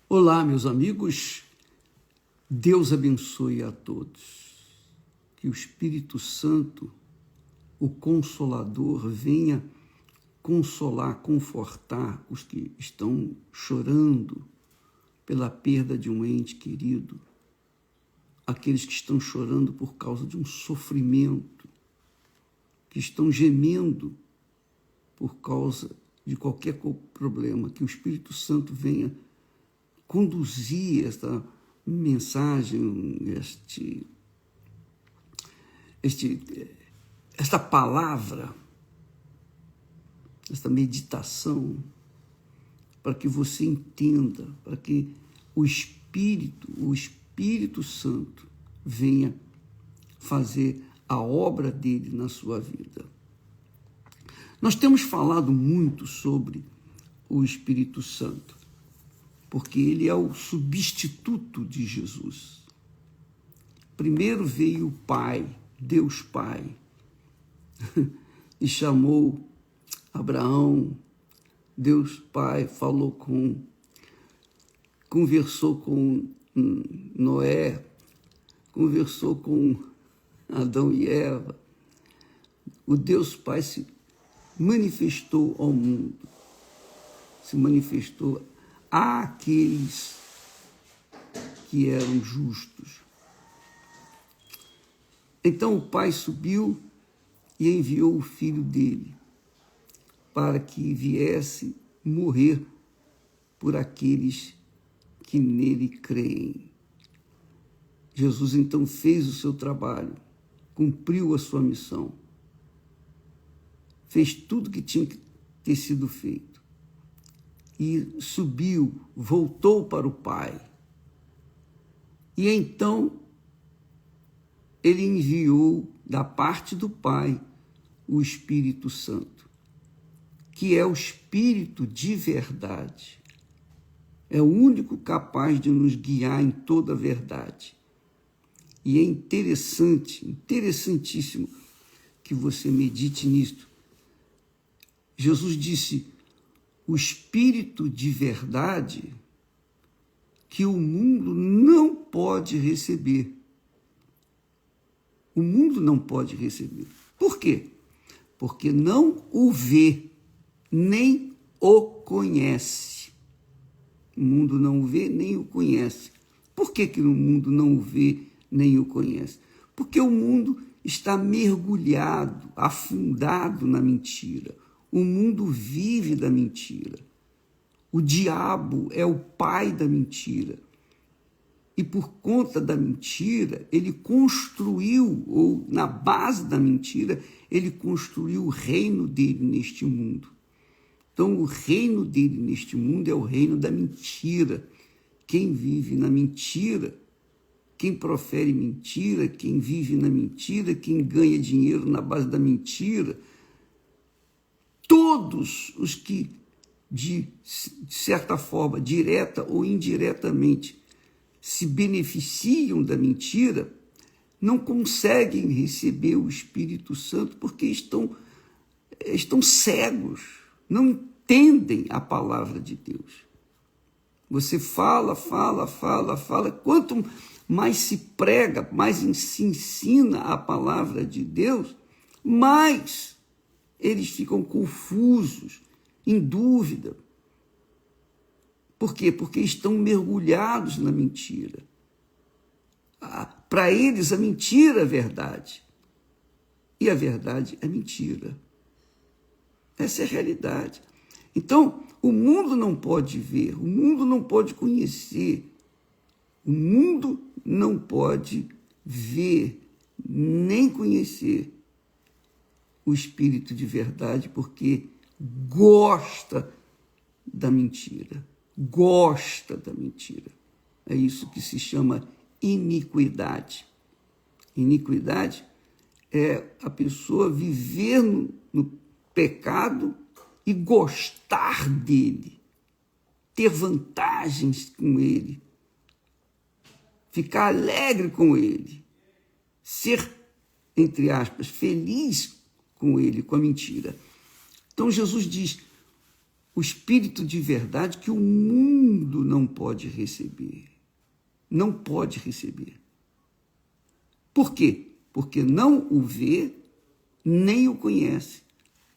Olá, meus amigos, Deus abençoe a todos. Que o Espírito Santo, o Consolador, venha consolar, confortar os que estão chorando pela perda de um ente querido, aqueles que estão chorando por causa de um sofrimento, que estão gemendo por causa de qualquer problema, que o Espírito Santo venha conduzir esta mensagem, esta palavra, esta meditação, para que você entenda, para que o Espírito Santo venha fazer a obra dele na sua vida. Nós temos falado muito sobre o Espírito Santo, porque ele é o substituto de Jesus. Primeiro veio o Pai, Deus Pai, e chamou Abraão. Deus Pai conversou com Noé, conversou com Adão e Eva. O Deus Pai se manifestou ao mundo, se manifestou àqueles que eram justos. Então o Pai subiu e enviou o Filho dele para que viesse morrer por aqueles que nele creem. Jesus então fez o seu trabalho, cumpriu a sua missão, fez tudo que tinha que ter sido feito. E subiu, voltou para o Pai. E então ele enviou da parte do Pai o Espírito Santo, que é o Espírito de verdade. É o único capaz de nos guiar em toda a verdade. E é interessantíssimo que você medite nisto. Jesus disse: o Espírito de verdade que o mundo não pode receber. O mundo não pode receber. Por quê? Porque não o vê, nem o conhece. O mundo não o vê, nem o conhece. Por que o mundo não o vê, nem o conhece? Porque o mundo está mergulhado, afundado na mentira. O mundo vive da mentira. O diabo é o pai da mentira. E por conta da mentira, ele construiu, ou na base da mentira, ele construiu o reino dele neste mundo. Então, o reino dele neste mundo é o reino da mentira. Quem vive na mentira, quem profere mentira, quem vive na mentira, quem ganha dinheiro na base da mentira, todos os que, de certa forma, direta ou indiretamente, se beneficiam da mentira, não conseguem receber o Espírito Santo porque estão cegos, não entendem a palavra de Deus. Você fala. Quanto mais se prega, mais se ensina a palavra de Deus, mais eles ficam confusos, em dúvida. Por quê? Porque estão mergulhados na mentira. Para eles, a mentira é verdade. E a verdade é mentira. Essa é a realidade. Então, o mundo não pode ver, o mundo não pode conhecer, o mundo não pode ver, nem conhecer o Espírito de verdade, porque gosta da mentira. Gosta da mentira. É isso que se chama iniquidade. Iniquidade é a pessoa viver no pecado e gostar dele, ter vantagens com ele, ficar alegre com ele, ser, entre aspas, feliz com ele, com a mentira. Então Jesus diz: o Espírito de verdade que o mundo não pode receber. Não pode receber. Por quê? Porque não o vê, nem o conhece.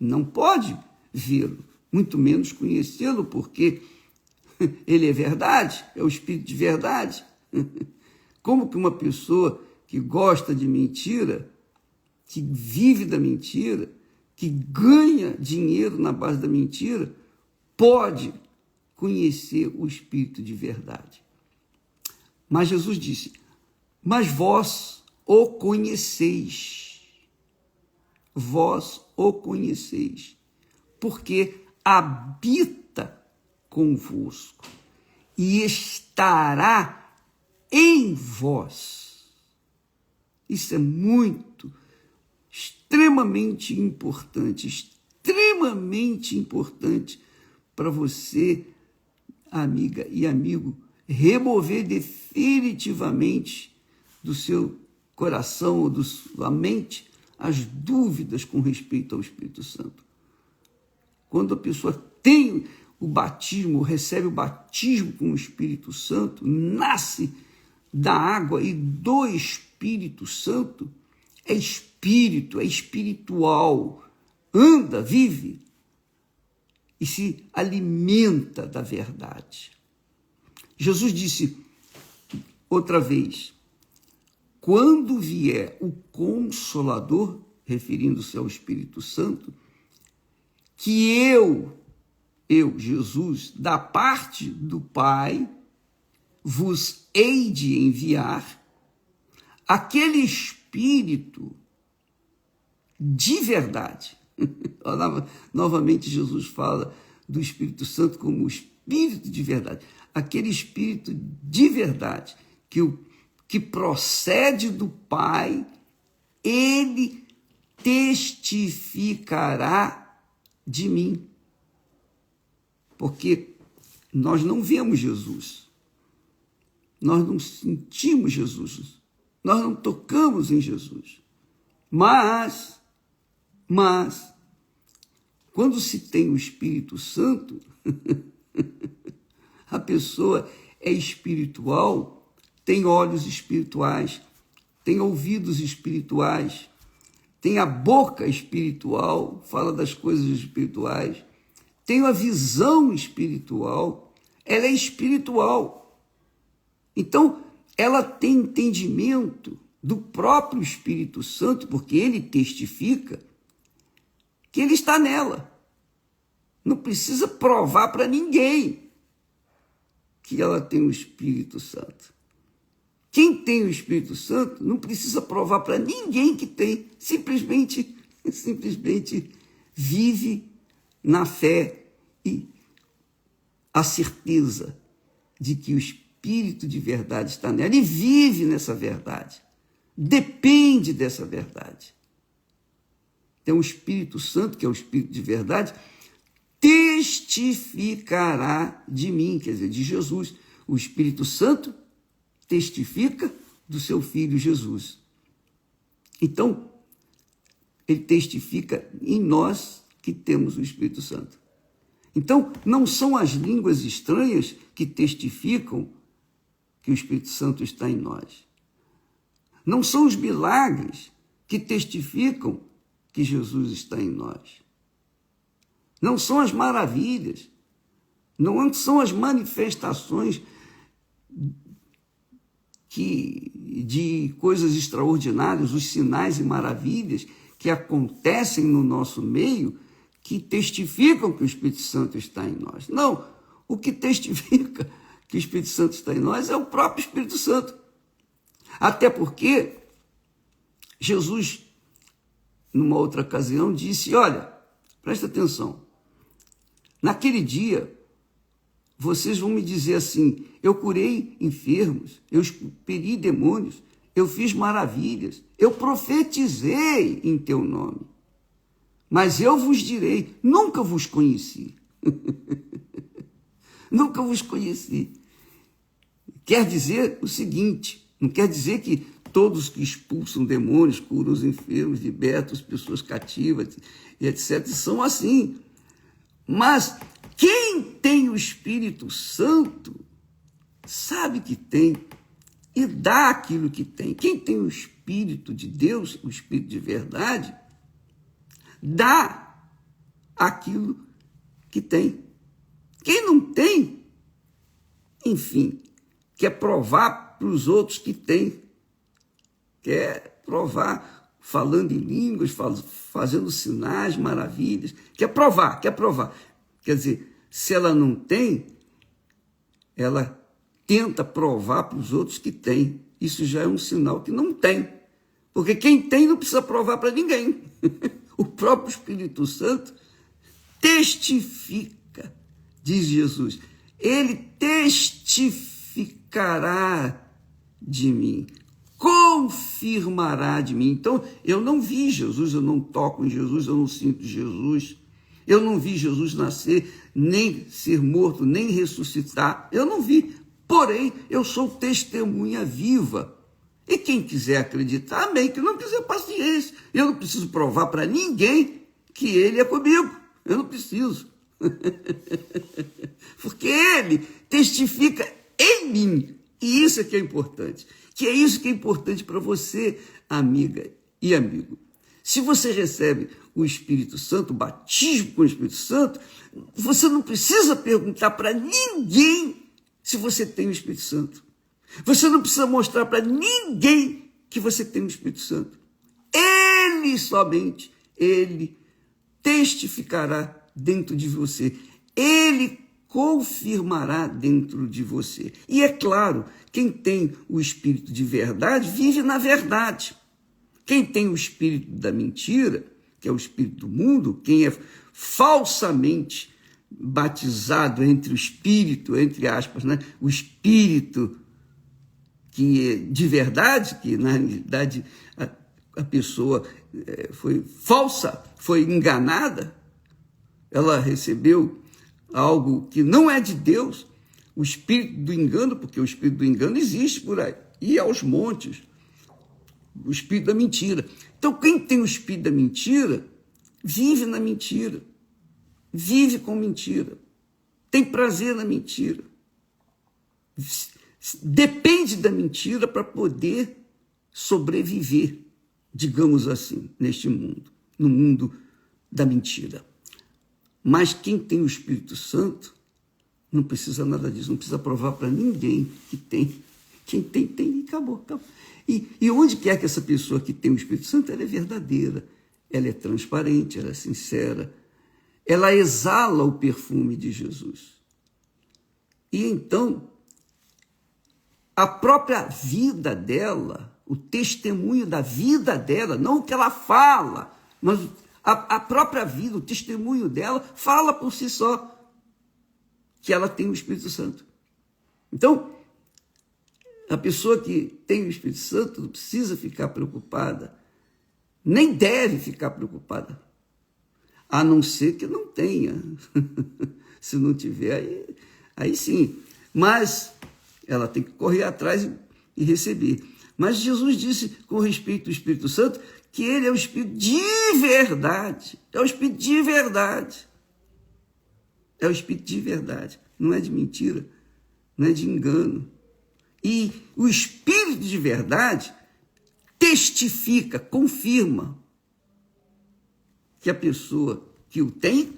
Não pode vê-lo, muito menos conhecê-lo, porque ele é verdade, é o Espírito de verdade. Como que uma pessoa que gosta de mentira, que vive da mentira, que ganha dinheiro na base da mentira, pode conhecer o Espírito de verdade? Mas Jesus disse, mas vós o conheceis. Vós o conheceis, porque habita convosco e estará em vós. Isso é muito, extremamente importante para você, amiga e amigo, remover definitivamente do seu coração ou da sua mente as dúvidas com respeito ao Espírito Santo. Quando a pessoa tem o batismo, recebe o batismo com o Espírito Santo, nasce da água e do Espírito Santo, é espírito, é espiritual, anda, vive e se alimenta da verdade. Jesus disse outra vez, quando vier o Consolador, referindo-se ao Espírito Santo, que eu, Jesus, da parte do Pai, vos hei de enviar, aquele Espírito de verdade. Novamente Jesus fala do Espírito Santo como o Espírito de verdade. Aquele Espírito de verdade que procede do Pai, ele testificará de mim. Porque nós não vemos Jesus, nós não sentimos Jesus, nós não tocamos em Jesus. Mas, quando se tem o Espírito Santo, a pessoa é espiritual, tem olhos espirituais, tem ouvidos espirituais, tem a boca espiritual, fala das coisas espirituais, tem a visão espiritual, ela é espiritual. Então, ela tem entendimento do próprio Espírito Santo, porque ele testifica que ele está nela. Não precisa provar para ninguém que ela tem o Espírito Santo. Quem tem o Espírito Santo não precisa provar para ninguém que tem, simplesmente vive na fé e a certeza de que o Espírito de verdade está nela e vive nessa verdade, depende dessa verdade. Então o Espírito Santo, que é o Espírito de verdade, testificará de mim, quer dizer, de Jesus. O Espírito Santo testifica do seu Filho Jesus. Então, ele testifica em nós que temos o Espírito Santo. Então, não são as línguas estranhas que testificam que o Espírito Santo está em nós. Não são os milagres que testificam que Jesus está em nós. Não são as maravilhas, não são as manifestações de coisas extraordinárias, os sinais e maravilhas que acontecem no nosso meio, que testificam que o Espírito Santo está em nós. Não, o que testifica que o Espírito Santo está em nós é o próprio Espírito Santo. Até porque Jesus, numa outra ocasião, disse, olha, presta atenção, naquele dia, vocês vão me dizer assim, eu curei enfermos, eu expeli demônios, eu fiz maravilhas, eu profetizei em teu nome. Mas eu vos direi, nunca vos conheci. Nunca vos conheci. Quer dizer o seguinte, não quer dizer que todos que expulsam demônios, curam os enfermos, libertam as pessoas cativas, e etc., são assim. Mas Quem tem o Espírito Santo sabe que tem e dá aquilo que tem. Quem tem o Espírito de Deus, o Espírito de verdade, dá aquilo que tem. Quem não tem, enfim, quer provar para os outros que tem. Quer provar falando em línguas, fazendo sinais, maravilhas. Quer provar. Quer dizer, se ela não tem, ela tenta provar para os outros que tem. Isso já é um sinal que não tem. Porque quem tem não precisa provar para ninguém. O próprio Espírito Santo testifica, diz Jesus. Ele testificará de mim, confirmará de mim. Então, eu não vi Jesus, eu não toco em Jesus, eu não sinto Jesus. Eu não vi Jesus nascer, nem ser morto, nem ressuscitar. Eu não vi. Porém, eu sou testemunha viva. E quem quiser acreditar, amém. Quem não quiser, paciência. Eu não preciso provar para ninguém que ele é comigo. Eu não preciso. Porque ele testifica em mim. E isso é que é importante. Que é isso que é importante para você, amiga e amigo. Se você recebe o Espírito Santo, o batismo com o Espírito Santo, você não precisa perguntar para ninguém se você tem o Espírito Santo. Você não precisa mostrar para ninguém que você tem o Espírito Santo. Ele somente, ele testificará dentro de você. Ele confirmará dentro de você. E é claro, quem tem o Espírito de verdade, vive na verdade. Quem tem o espírito da mentira, que é o espírito do mundo, quem é falsamente batizado entre o espírito, entre aspas, né? O espírito que é de verdade, que na realidade a pessoa foi falsa, foi enganada, ela recebeu algo que não é de Deus, o espírito do engano, porque o espírito do engano existe por aí, e aos montes, o espírito da mentira. Então, quem tem o espírito da mentira, vive na mentira, vive com mentira, tem prazer na mentira, depende da mentira para poder sobreviver, digamos assim, neste mundo, no mundo da mentira. Mas quem tem o Espírito Santo não precisa nada disso, não precisa provar para ninguém que tem. Quem tem, tem e acabou. E onde quer que essa pessoa que tem o Espírito Santo, ela é verdadeira, ela é transparente, ela é sincera, ela exala o perfume de Jesus. E então, a própria vida dela, o testemunho da vida dela, não o que ela fala, mas a própria vida, o testemunho dela, fala por si só que ela tem o Espírito Santo. Então, a pessoa que tem o Espírito Santo não precisa ficar preocupada, nem deve ficar preocupada, a não ser que não tenha. Se não tiver, aí sim. Mas ela tem que correr atrás e receber. Mas Jesus disse, com respeito ao Espírito Santo, que ele é o Espírito de verdade. É o Espírito de verdade. É o Espírito de verdade. Não é de mentira, não é de engano. E o Espírito de verdade testifica, confirma que a pessoa que o tem,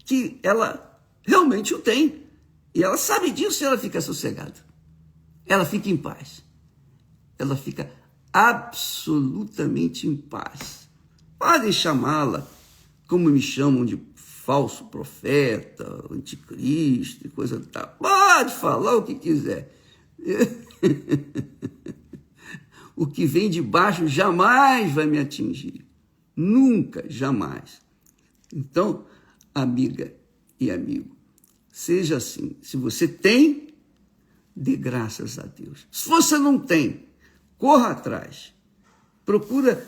que ela realmente o tem. E ela sabe disso e ela fica sossegada. Ela fica em paz. Ela fica absolutamente em paz. Podem chamá-la, como me chamam, de falso profeta, anticristo e coisa tal. Pode falar o que quiser. O que vem de baixo jamais vai me atingir. Nunca, jamais. Então, amiga e amigo, seja assim. Se você tem, dê graças a Deus. Se você não tem, corra atrás. Procura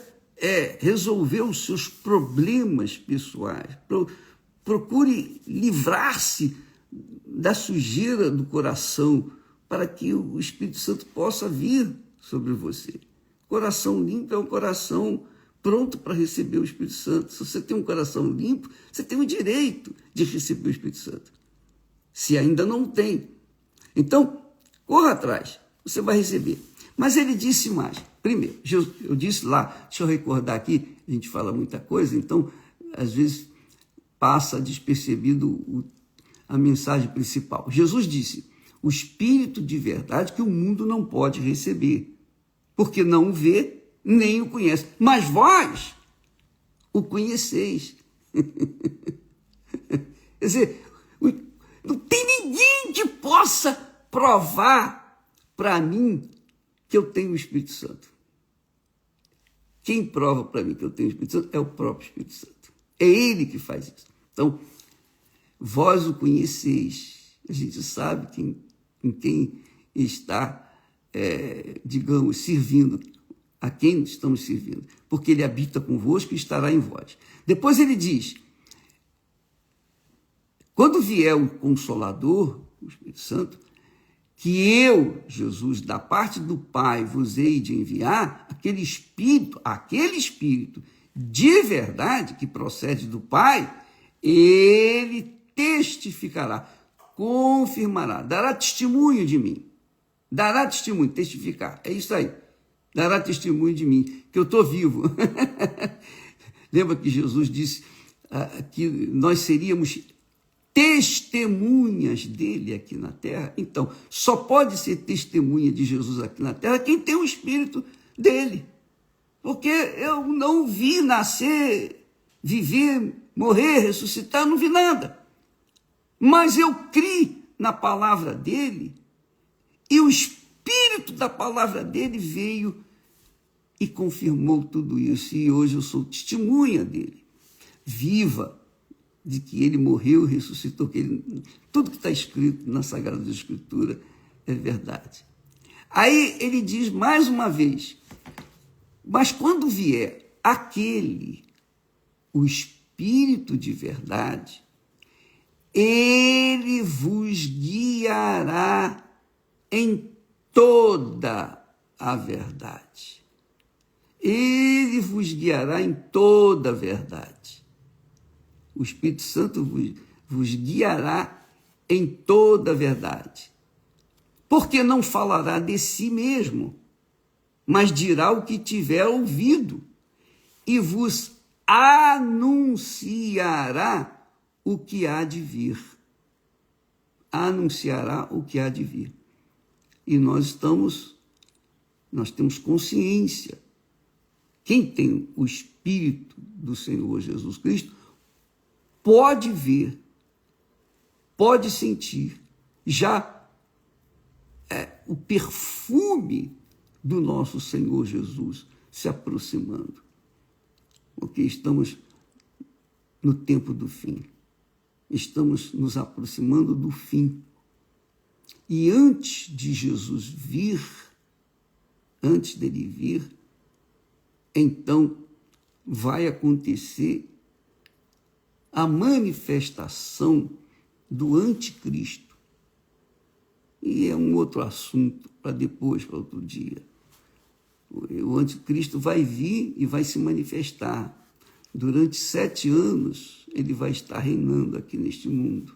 resolver os seus problemas pessoais. Procure livrar-se da sujeira do coração para que o Espírito Santo possa vir sobre você. Coração limpo é um coração pronto para receber o Espírito Santo. Se você tem um coração limpo, você tem o direito de receber o Espírito Santo. Se ainda não tem. Então, corra atrás, você vai receber. Mas ele disse mais. Primeiro, eu disse lá, deixa eu recordar aqui, a gente fala muita coisa, então, às vezes, passa despercebido a mensagem principal. Jesus disse, o Espírito de verdade que o mundo não pode receber, porque não o vê, nem o conhece. Mas vós o conheceis. Quer dizer, não tem ninguém que possa provar para mim que eu tenho o Espírito Santo. Quem prova para mim que eu tenho o Espírito Santo é o próprio Espírito Santo. É ele que faz isso. Então, vós o conheceis. A gente sabe em quem está, digamos, servindo, a quem estamos servindo, porque ele habita convosco e estará em vós. Depois ele diz, quando vier o Consolador, o Espírito Santo, que eu, Jesus, da parte do Pai, vos hei de enviar, aquele Espírito de verdade que procede do Pai, ele testificará, confirmará, dará testemunho de mim. Dará testemunho, testificar, é isso aí. Dará testemunho de mim, que eu estou vivo. Lembra que Jesus disse que nós seríamos testemunhas dele aqui na terra? Então, só pode ser testemunha de Jesus aqui na terra quem tem o Espírito dele. Porque eu não vi nascer, viver, morrer, ressuscitar, não vi nada. Mas eu criei na palavra dele e o Espírito da palavra dele veio e confirmou tudo isso. E hoje eu sou testemunha dele, viva, de que ele morreu e ressuscitou, que tudo que está escrito na Sagrada Escritura é verdade. Aí ele diz mais uma vez, mas quando vier aquele, o Espírito de verdade, ele vos guiará em toda a verdade. Ele vos guiará em toda a verdade. O Espírito Santo vos guiará em toda a verdade. Porque não falará de si mesmo, mas dirá o que tiver ouvido e vos anunciará o que há de vir. Anunciará o que há de vir. E nós temos consciência. Quem tem o Espírito do Senhor Jesus Cristo pode ver, pode sentir já o perfume do nosso Senhor Jesus se aproximando, porque estamos no tempo do fim, estamos nos aproximando do fim. E antes de Jesus vir, antes dele vir, então vai acontecer a manifestação do anticristo. E é um outro assunto para depois, para outro dia. O anticristo vai vir e vai se manifestar. Durante 7 anos, ele vai estar reinando aqui neste mundo.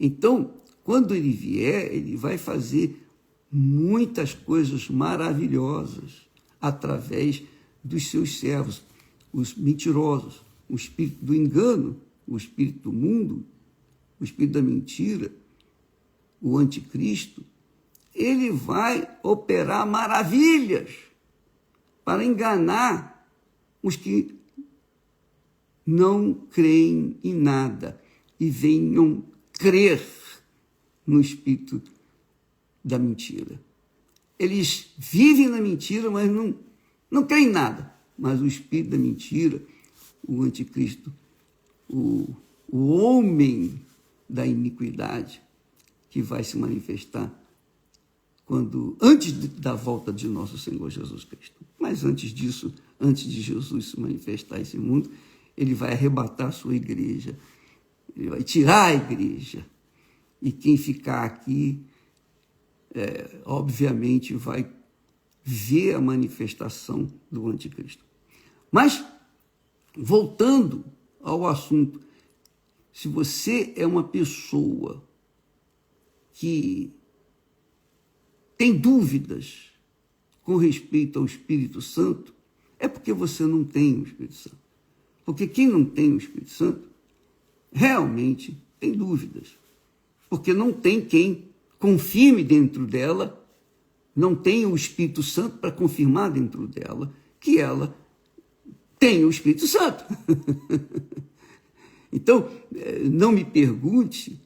Então, quando ele vier, ele vai fazer muitas coisas maravilhosas através dos seus servos, os mentirosos, o espírito do engano, o espírito do mundo, o espírito da mentira, o anticristo. Ele vai operar maravilhas para enganar os que não creem em nada e venham crer no espírito da mentira. Eles vivem na mentira, mas não creem em nada. Mas o espírito da mentira, o anticristo, o homem da iniquidade, que vai se manifestar antes da volta de nosso Senhor Jesus Cristo. Mas antes disso, antes de Jesus se manifestar esse mundo, ele vai arrebatar a sua igreja, ele vai tirar a igreja. E quem ficar aqui, obviamente, vai ver a manifestação do anticristo. Mas, voltando ao assunto, se você é uma pessoa que tem dúvidas com respeito ao Espírito Santo, é porque você não tem o Espírito Santo. Porque quem não tem o Espírito Santo, realmente tem dúvidas. Porque não tem quem confirme dentro dela, não tem o Espírito Santo para confirmar dentro dela que ela tem o Espírito Santo. Então, não me pergunte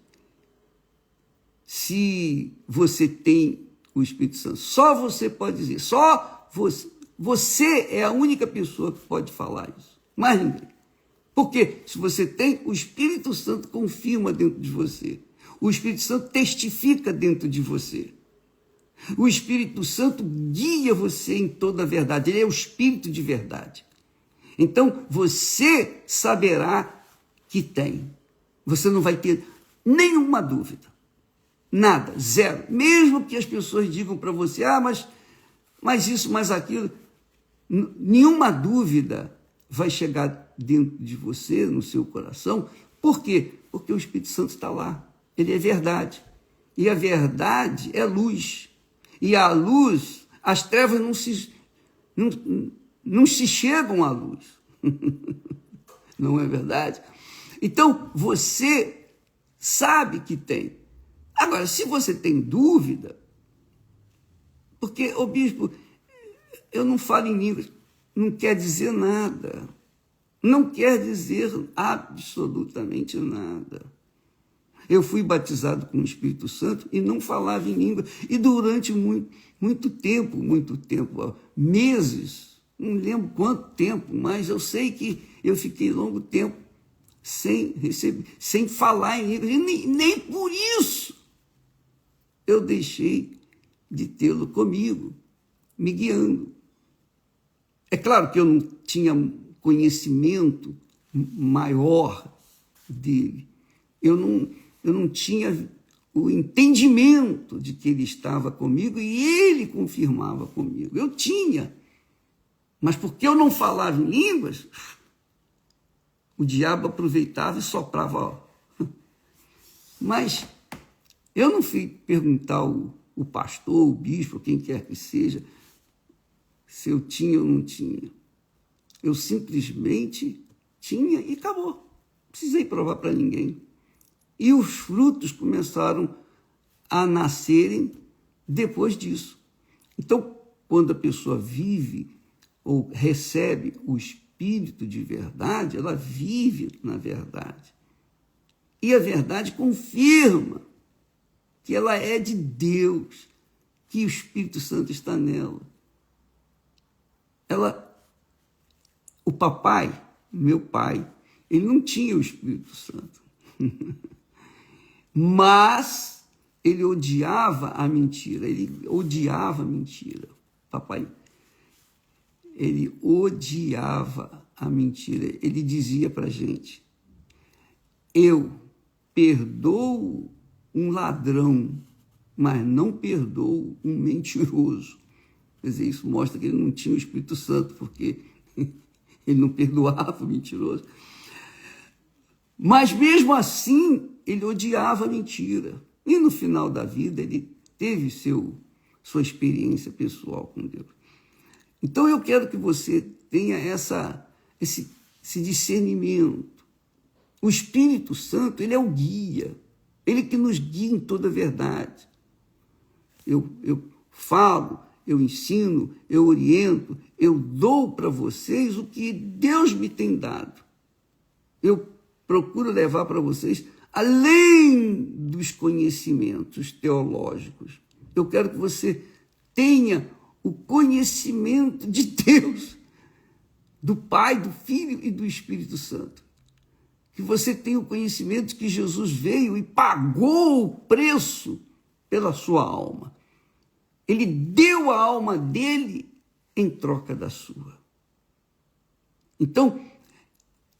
se você tem o Espírito Santo. Só você pode dizer, só você. Você é a única pessoa que pode falar isso, mais ninguém. Porque se você tem, o Espírito Santo confirma dentro de você. O Espírito Santo testifica dentro de você. O Espírito Santo guia você em toda a verdade. Ele é o Espírito de verdade. Então, você saberá que tem. Você não vai ter nenhuma dúvida. Nada, zero. Mesmo que as pessoas digam para você, mas isso, mas aquilo. Nenhuma dúvida vai chegar dentro de você, no seu coração. Por quê? Porque o Espírito Santo está lá. Ele é verdade. E a verdade é luz. E a luz, as trevas não se chegam à luz. Não é verdade? Então, você sabe que tem. Agora, se você tem dúvida, porque, bispo, eu não falo em línguas, não quer dizer nada. Não quer dizer absolutamente nada. Eu fui batizado com o Espírito Santo e não falava em língua. E durante muito tempo, meses, não lembro quanto tempo, mas eu sei que eu fiquei longo tempo sem falar em língua. E nem por isso eu deixei de tê-lo comigo, me guiando. É claro que eu não tinha conhecimento maior dele. Eu não tinha o entendimento de que ele estava comigo e ele confirmava comigo. Eu tinha. Mas porque eu não falava em línguas, o diabo aproveitava e soprava. Mas eu não fui perguntar o pastor, o bispo, quem quer que seja, se eu tinha ou não tinha. Eu simplesmente tinha e acabou. Não precisei provar para ninguém. E os frutos começaram a nascerem depois disso. Então, quando a pessoa vive ou recebe o Espírito de verdade, ela vive na verdade. E a verdade confirma que ela é de Deus, que o Espírito Santo está nela. O papai, meu pai, ele não tinha o Espírito Santo. Mas ele odiava a mentira. Papai, ele odiava a mentira. Ele dizia para a gente, eu perdoo um ladrão, mas não perdoo um mentiroso. Quer dizer, isso mostra que ele não tinha o Espírito Santo, porque ele não perdoava o mentiroso. Mas mesmo assim, ele odiava a mentira. E no final da vida, ele teve sua experiência pessoal com Deus. Então eu quero que você tenha esse discernimento. O Espírito Santo, ele é o guia. Ele que nos guia em toda a verdade. Eu falo, eu ensino, eu oriento, eu dou para vocês o que Deus me tem dado. Eu procuro levar para vocês além dos conhecimentos teológicos. Eu quero que você tenha o conhecimento de Deus, do Pai, do Filho e do Espírito Santo. Que você tenha o conhecimento de que Jesus veio e pagou o preço pela sua alma. Ele deu a alma dele em troca da sua. Então,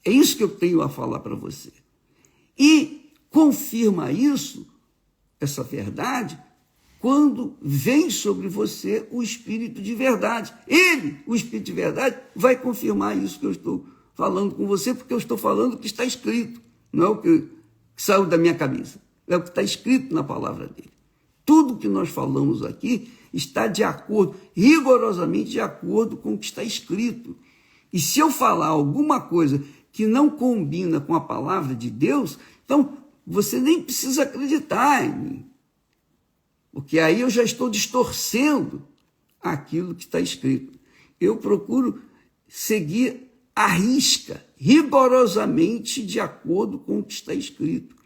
é isso que eu tenho a falar para você. E confirma isso, essa verdade, quando vem sobre você o Espírito de verdade. Ele, o Espírito de verdade, vai confirmar isso que eu estou falando com você, porque eu estou falando o que está escrito, não é o que saiu da minha cabeça, é o que está escrito na palavra dele. Tudo que nós falamos aqui está de acordo, rigorosamente de acordo com o que está escrito. E se eu falar alguma coisa que não combina com a palavra de Deus, então você nem precisa acreditar em mim, porque aí eu já estou distorcendo aquilo que está escrito. Eu procuro seguir à risca, rigorosamente de acordo com o que está escrito,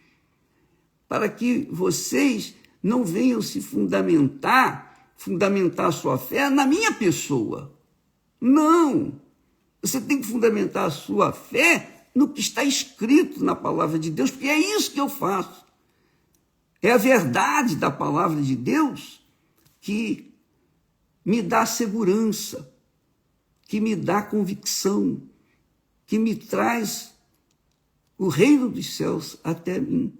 para que vocês não venham se fundamentar a sua fé na minha pessoa. Não! Você tem que fundamentar a sua fé no que está escrito na palavra de Deus, porque é isso que eu faço. É a verdade da palavra de Deus que me dá segurança, que me dá convicção, que me traz o reino dos céus até mim.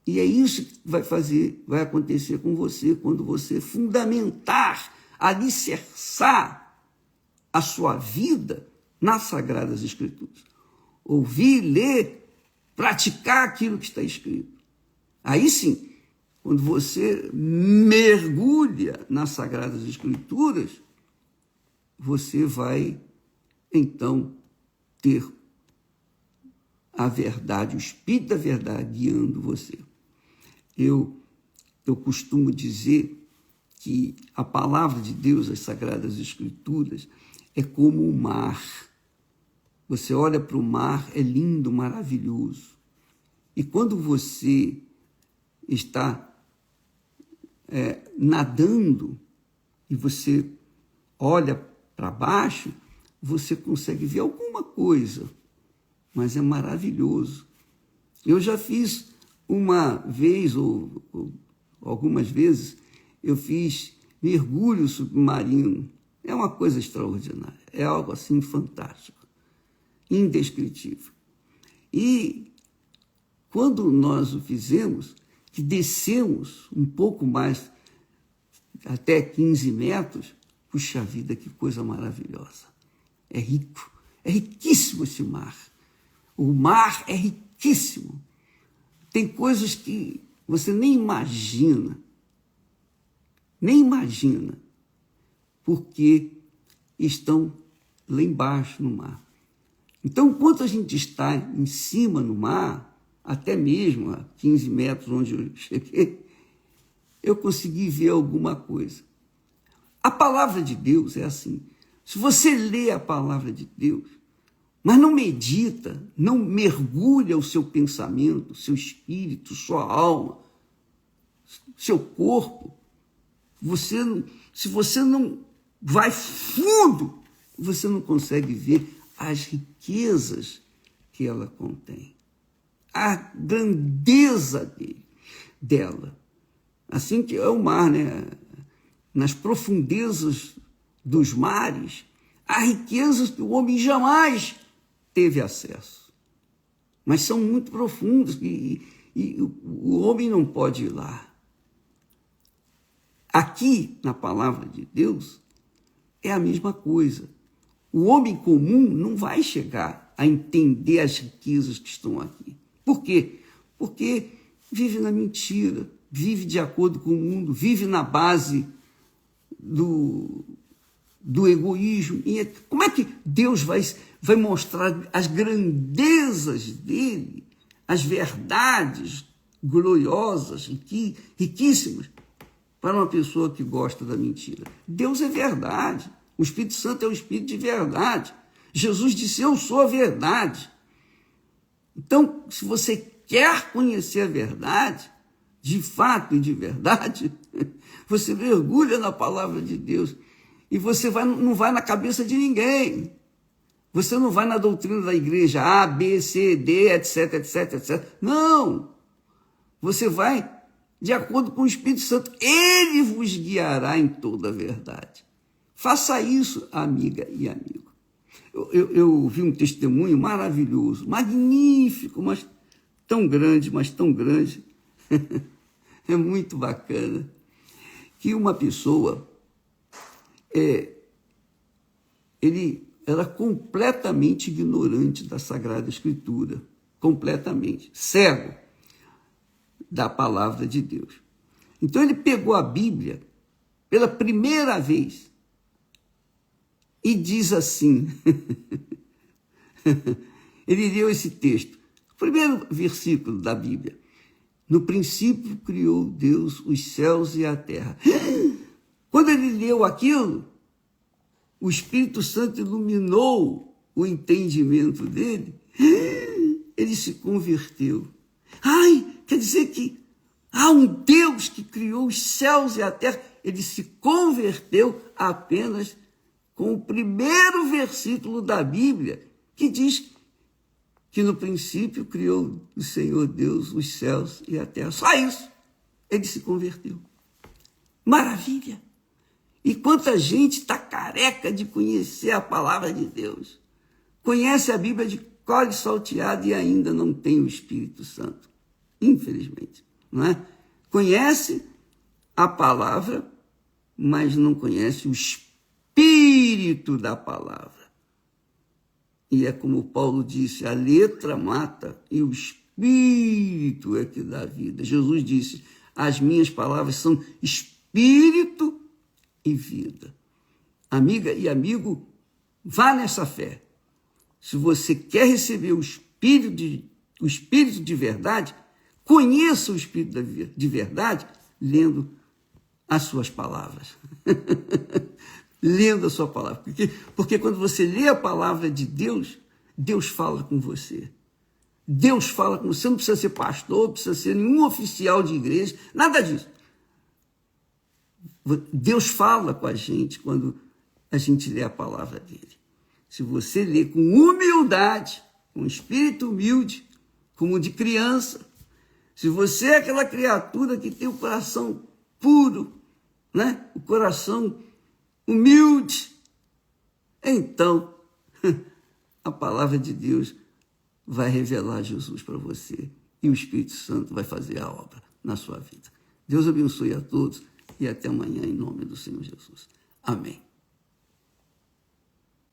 E é isso que vai acontecer com você quando você fundamentar, alicerçar a sua vida nas Sagradas Escrituras. Ouvir, ler, praticar aquilo que está escrito. Aí sim, quando você mergulha nas Sagradas Escrituras, você vai, então, ter a verdade, o Espírito da verdade guiando você. Eu costumo dizer que a palavra de Deus, as Sagradas Escrituras, é como o mar. Você olha para o mar, é lindo, maravilhoso. E quando você está nadando e você olha para baixo, você consegue ver alguma coisa, mas é maravilhoso. Eu já fiz uma vez, ou algumas vezes, eu fiz mergulho submarino. É uma coisa extraordinária, é algo assim fantástico, indescritível. E quando nós o fizemos, que descemos um pouco mais, até 15 metros, puxa vida, que coisa maravilhosa. É rico, é riquíssimo esse mar. O mar é riquíssimo. Tem coisas que você nem imagina, porque estão lá embaixo no mar. Então, enquanto a gente está em cima no mar, até mesmo a 15 metros onde eu cheguei, eu consegui ver alguma coisa. A palavra de Deus é assim. Se você lê a palavra de Deus, mas não medita, não mergulha o seu pensamento, seu espírito, sua alma, seu corpo, se você não vai fundo, você não consegue ver as riquezas que ela contém, a grandeza dela. Assim que é o mar, né? Nas profundezas dos mares, há riquezas que o homem jamais teve acesso. Mas são muito profundas e o homem não pode ir lá. Aqui, na palavra de Deus, é a mesma coisa. O homem comum não vai chegar a entender as riquezas que estão aqui. Por quê? Porque vive na mentira, vive de acordo com o mundo, vive na base do egoísmo. E como é que Deus vai mostrar as grandezas dele, as verdades gloriosas, riquíssimas, para uma pessoa que gosta da mentira? Deus é verdade. O Espírito Santo é o Espírito de verdade. Jesus disse: eu sou a verdade. Então, se você quer conhecer a verdade, de fato e de verdade, você mergulha na palavra de Deus e você não vai na cabeça de ninguém. Você não vai na doutrina da igreja A, B, C, D, etc, etc, etc. Não! Você vai de acordo com o Espírito Santo. Ele vos guiará em toda a verdade. Faça isso, amiga e amigo. Eu vi um testemunho maravilhoso, magnífico, mas tão grande, É muito bacana que uma pessoa, ele era completamente ignorante da Sagrada Escritura, completamente, cego da palavra de Deus. Então ele pegou a Bíblia pela primeira vez e diz assim, ele leu esse texto, o primeiro versículo da Bíblia: no princípio criou Deus os céus e a terra. Quando ele leu aquilo, o Espírito Santo iluminou o entendimento dele, ele se converteu. Ai, quer dizer que há um Deus que criou os céus e a terra. Ele se converteu apenas com o primeiro versículo da Bíblia, que diz que no princípio criou o Senhor Deus os céus e a terra. Só isso. Ele se converteu. Maravilha! E quanta gente está careca de conhecer a palavra de Deus. Conhece a Bíblia de cor salteado e ainda não tem o Espírito Santo. Infelizmente, não é? Conhece a palavra, mas não conhece o Espírito da palavra. E é como Paulo disse, a letra mata e o Espírito é que dá vida. Jesus disse, as minhas palavras são Espírito e vida. Amiga e amigo, vá nessa fé. Se você quer receber o Espírito de verdade, conheça o Espírito de verdade lendo as suas palavras. Lendo a sua palavra. Porque quando você lê a palavra de Deus, Deus fala com você. Deus fala com você. Você não precisa ser pastor, não precisa ser nenhum oficial de igreja, nada disso. Deus fala com a gente quando a gente lê a palavra dele. Se você lê com humildade, com espírito humilde, como de criança, se você é aquela criatura que tem o coração puro, né? O coração humilde, então a palavra de Deus vai revelar Jesus para você e o Espírito Santo vai fazer a obra na sua vida. Deus abençoe a todos e até amanhã em nome do Senhor Jesus. Amém.